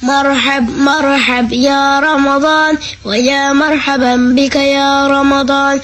مرحب يا رمضان ويا مرحبا بك يا رمضان.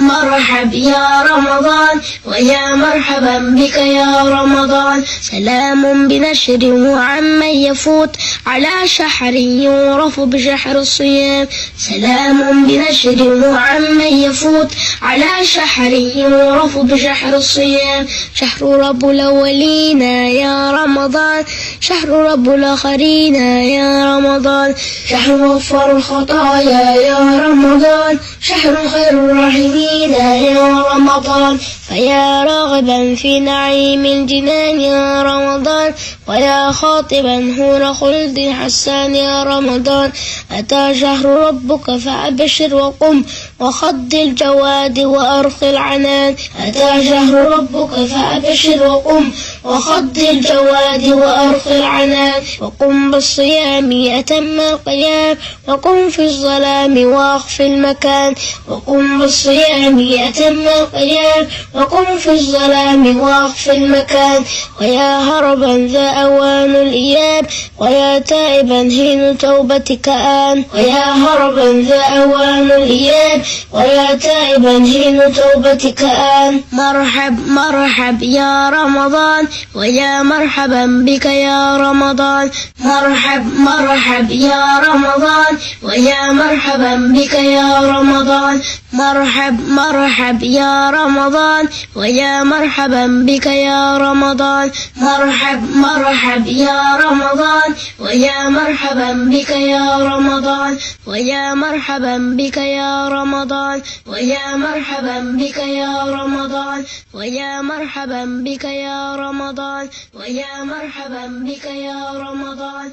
مرحب يا رمضان ويا مرحبا بك يا رمضان. سلام بنشر وعمن يفوت على شهر يعرف بشهر الصيام. سلام بنشر وعمن يفوت على شهر يعرف بشهر الصيام. شهر رب الأولين يا رمضان، شهر رب الآخرين يا رمضان. شهر غفر الخطايا يا رمضان، شهر خير الراحمين يا رمضان. فيا راغبا في نعيم الجنان يا رمضان، ويا خاطبا هور خلد حسان يا رمضان. أتى شهر ربك فأبشر وقم وخض الجواد وأرخ العنان. أتى شهر ربك فأبشر وقم وخض الجواد وأرخ العنان. وقم بالصيام أتم القيام، وقم في الظلام وأخف المكان. وقم بالصيام أتم القيام، وقم في الظلام وأخف المكان. ويا هربا ذا أوان الإياب، ويا تائبا حين توبتك آن. ويا هربا ذا أوان الإياب، ويا تائبا حين توبتك آن. مرحب يا رمضان ويا مرحبا بك يا رمضان. مرحب يا رمضان ويا مرحبا بك يا رمضان. مرحب يا رمضان ويا مرحبا بك يا رمضان. مرحب يا رمضان ويا مرحبا بك يا رمضان. ويا مرحبا بك يا رمضان. ويا مرحبا بك يا رمضان. ويا مرحبا بك يا رمضان. ويا مرحبا بك يا رمضان.